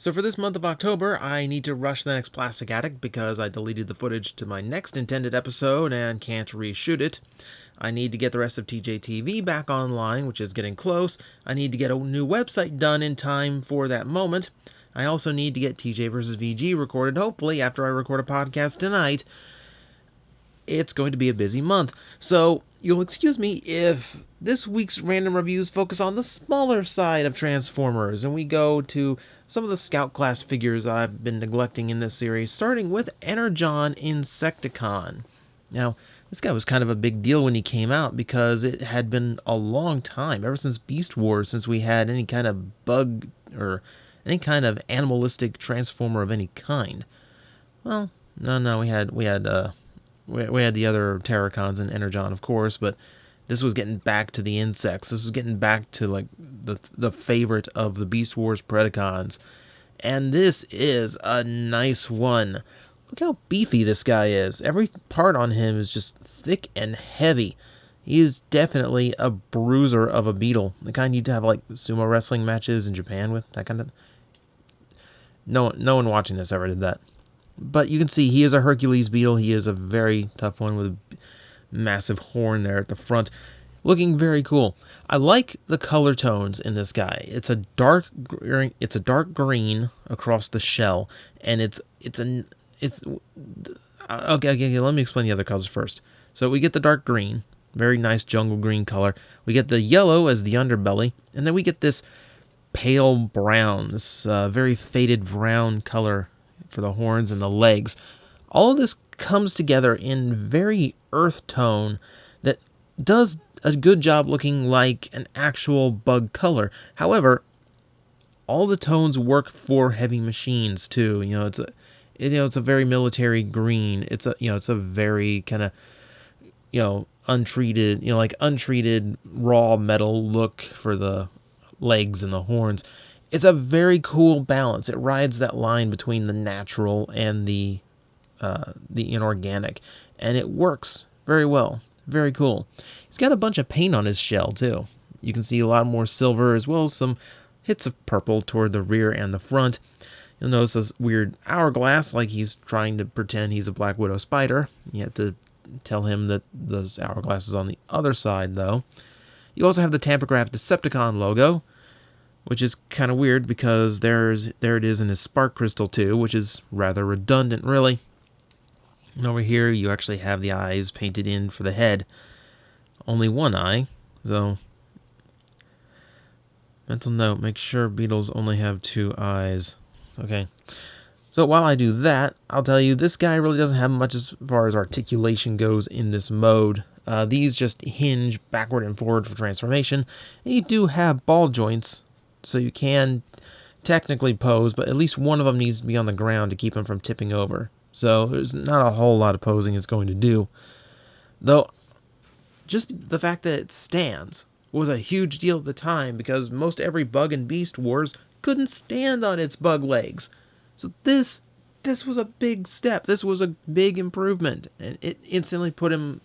So for this month of October, I need to rush the next Plastic Attic because I deleted the footage to my next intended episode and can't reshoot it. I need to get the rest of TJTV back online, which is getting close. I need to get a new website done in time for that moment. I also need to get TJ vs. VG recorded, hopefully after I record a podcast tonight. It's going to be a busy month, so you'll excuse me if this week's random reviews focus on the smaller side of Transformers, and we go to some of the Scout class figures I've been neglecting in this series, starting with Energon Insecticon. Now, this guy was kind of a big deal when he came out because it had been a long time, ever since Beast Wars, since we had any kind of bug or any kind of animalistic transformer of any kind. Well, no, we had the other Terracons and Energon, of course, but this was getting back to the insects. This was getting back to like the favorite of the Beast Wars Predacons. And this is a nice one. Look how beefy this guy is. Every part on him is just thick and heavy. He is definitely a bruiser of a beetle. The kind you'd have like sumo wrestling matches in Japan with, that kind of. No one watching this ever did that. But you can see he is a Hercules beetle. He is a very tough one with a massive horn there at the front. Looking very cool. I like the color tones in this guy. It's a dark green across the shell, and okay. Let me explain the other colors first. So we get the dark green, very nice jungle green color. We get the yellow as the underbelly, and then we get this pale brown, this very faded brown color for the horns and the legs. All of this comes together in very earth tone that does a good job looking like an actual bug color. However, all the tones work for heavy machines too. It's a very military green. It's a very kind of untreated, like untreated raw metal look for the legs and the horns. It's a very cool balance. It rides that line between the natural and the inorganic, and it works very well. Very cool. He's got a bunch of paint on his shell too. You can see a lot more silver as well as some hits of purple toward the rear and the front. You'll notice this weird hourglass, like he's trying to pretend he's a Black Widow spider. You have to tell him that those hourglass is on the other side, though. You also have the Tampograph Decepticon logo, which is kind of weird because there it is in his spark crystal too, which is rather redundant, really. And over here, you actually have the eyes painted in for the head. Only one eye, so mental note, make sure beetles only have two eyes. Okay. So while I do that, I'll tell you, this guy really doesn't have much as far as articulation goes in this mode. These just hinge backward and forward for transformation, and you do have ball joints, so you can technically pose, but at least one of them needs to be on the ground to keep him from tipping over. So there's not a whole lot of posing it's going to do. Though, just the fact that it stands was a huge deal at the time because most every bug in Beast Wars couldn't stand on its bug legs. So this was a big step. This was a big improvement, and it instantly put him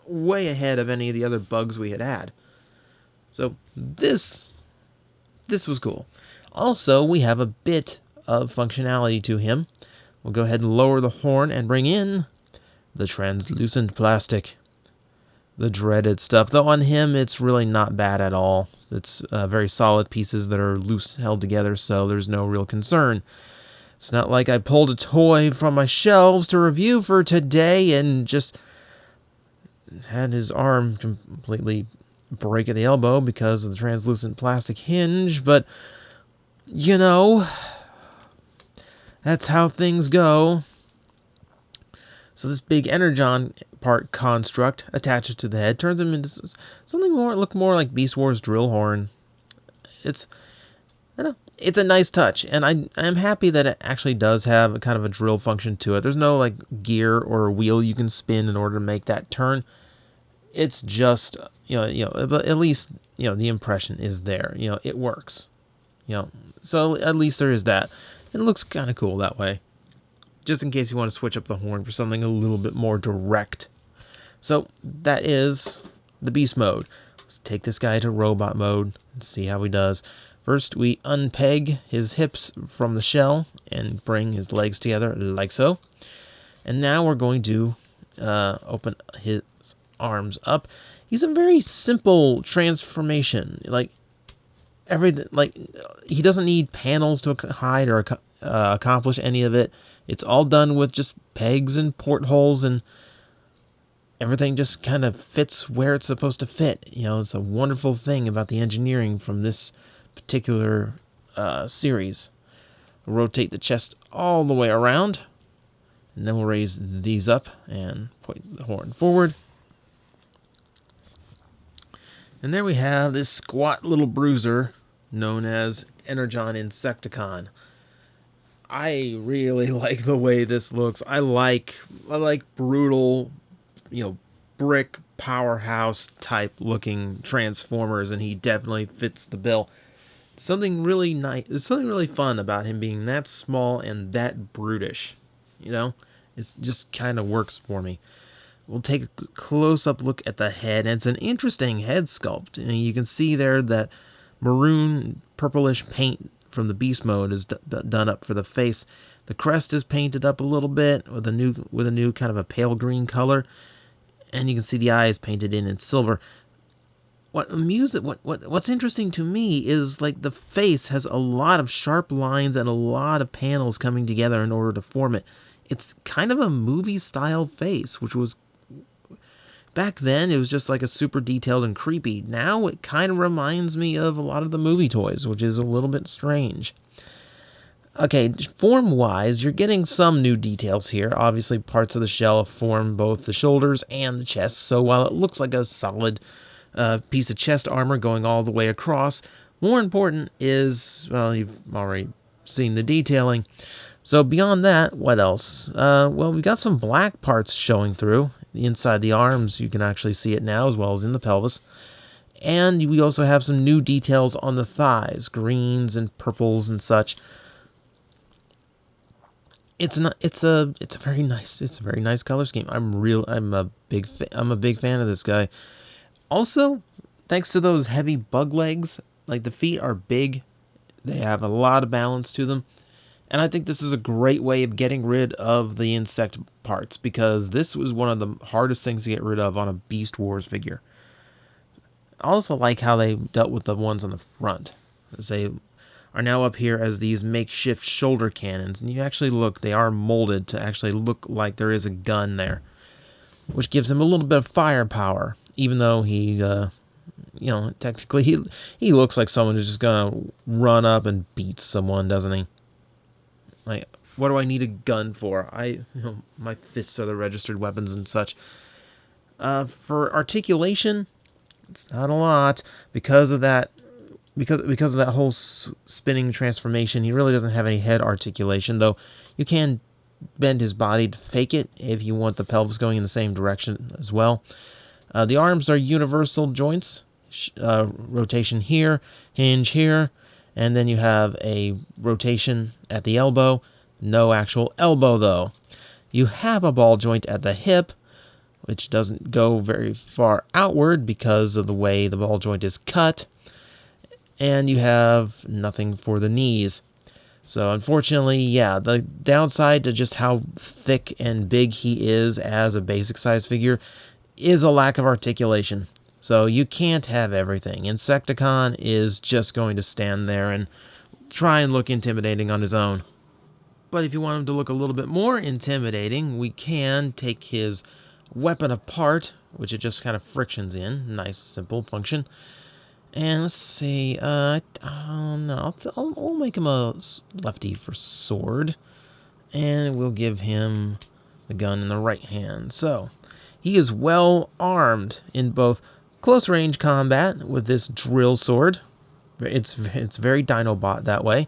way ahead of any of the other bugs we had had. So this was cool. Also, we have a bit of functionality to him. We'll go ahead and lower the horn and bring in the translucent plastic. The dreaded stuff. Though on him, it's really not bad at all. It's very solid pieces that are loose held together, so there's no real concern. It's not like I pulled a toy from my shelves to review for today and just had his arm completely break at the elbow because of the translucent plastic hinge, but that's how things go. So this big Energon part construct attaches to the head turns him into something look more like Beast Wars drill horn. It's a nice touch, and I'm happy that it actually does have a kind of a drill function to it. There's no like gear or wheel you can spin in order to make that turn. It's just but at least the impression is there. It works. So at least there is that. It looks kind of cool that way. Just in case you want to switch up the horn for something a little bit more direct. So that is the beast mode. Let's take this guy to robot mode and see how he does. First, we unpeg his hips from the shell and bring his legs together like so. And now we're going to open his arms up. He's a very simple transformation. Like everything, like he doesn't need panels to hide or accomplish any of it. It's all done with just pegs and portholes, and everything just kind of fits where it's supposed to fit. You know, it's a wonderful thing about the engineering from this particular series. We'll rotate the chest all the way around, and then we'll raise these up and point the horn forward. And there we have this squat little bruiser known as Energon Insecticon. I really like the way this looks. I like brutal, brick powerhouse type looking Transformers, and he definitely fits the bill. Something really nice. There's something really fun about him being that small and that brutish. It just kind of works for me. We'll take a close-up look at the head, and it's an interesting head sculpt. And you can see there that maroon purplish paint from the beast mode is done up for the face. The crest is painted up a little bit with a new kind of a pale green color, and you can see the eyes painted in silver. What's interesting to me is like the face has a lot of sharp lines and a lot of panels coming together in order to form it. It's kind of a movie style face, which was back then it was just like a super detailed and creepy. Now it kind of reminds me of a lot of the movie toys, which is a little bit strange. Okay, form-wise, you're getting some new details here. Obviously, parts of the shell form both the shoulders and the chest, so while it looks like a solid piece of chest armor going all the way across, more important is, well, you've already seen the detailing. So beyond that, what else? Well, we got some black parts showing through. Inside the arms, you can actually see it now, as well as in the pelvis. And we also have some new details on the thighs, greens and purples and such. It's a very nice color scheme. I'm a big fan of this guy. Also, thanks to those heavy bug legs, like the feet are big. They have a lot of balance to them. And I think this is a great way of getting rid of the insect parts, because this was one of the hardest things to get rid of on a Beast Wars figure. I also like how they dealt with the ones on the front, as they are now up here as these makeshift shoulder cannons. And you actually look, they are molded to actually look like there is a gun there, which gives him a little bit of firepower, even though he, technically he looks like someone who's just gonna run up and beat someone, doesn't he? Like, what do I need a gun for? My fists are the registered weapons and such. For articulation, it's not a lot because of that. Because of that whole spinning transformation, he really doesn't have any head articulation. Though you can bend his body to fake it if you want the pelvis going in the same direction as well. The arms are universal joints. Rotation here, hinge here. And then you have a rotation at the elbow. No actual elbow, though. You have a ball joint at the hip, which doesn't go very far outward because of the way the ball joint is cut. And you have nothing for the knees. So, unfortunately, yeah, the downside to just how thick and big he is as a basic size figure is a lack of articulation. So you can't have everything. Insecticon is just going to stand there and try and look intimidating on his own. But if you want him to look a little bit more intimidating, we can take his weapon apart, which it just kind of frictions in. Nice, simple function. And let's see, no, I'll make him a lefty for sword. And we'll give him the gun in the right hand. So, he is well armed in both close range combat with this drill sword. It's very Dinobot that way.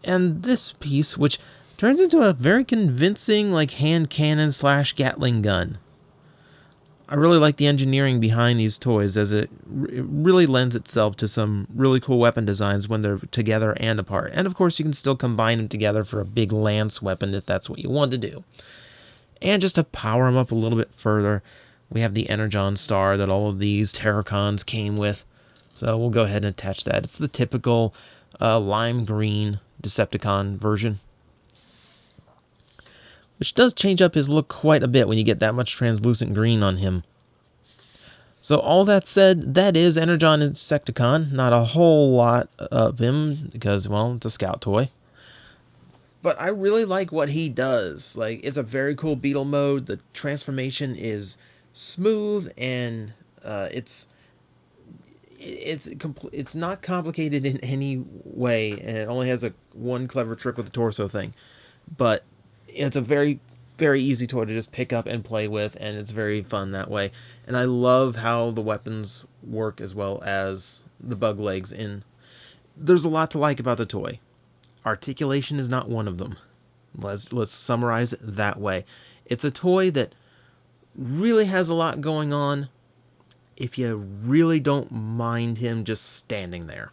And this piece, which turns into a very convincing like hand cannon / Gatling gun. I really like the engineering behind these toys, as it really lends itself to some really cool weapon designs when they're together and apart. And of course you can still combine them together for a big lance weapon if that's what you want to do. And just to power them up a little bit further, we have the Energon star that all of these Terracons came with. So we'll go ahead and attach that. It's the typical lime green Decepticon version, which does change up his look quite a bit when you get that much translucent green on him. So all that said, that is Energon Insecticon. Not a whole lot of him because, well, it's a scout toy. But I really like what he does. Like, it's a very cool beetle mode. The transformation is smooth, and it's not complicated in any way, and it only has one clever trick with the torso thing. But it's a very easy toy to just pick up and play with, and it's very fun that way. And I love how the weapons work as well as the bug legs. There's a lot to like about the toy. Articulation is not one of them. Let's summarize it that way. It's a toy that really has a lot going on if you really don't mind him just standing there.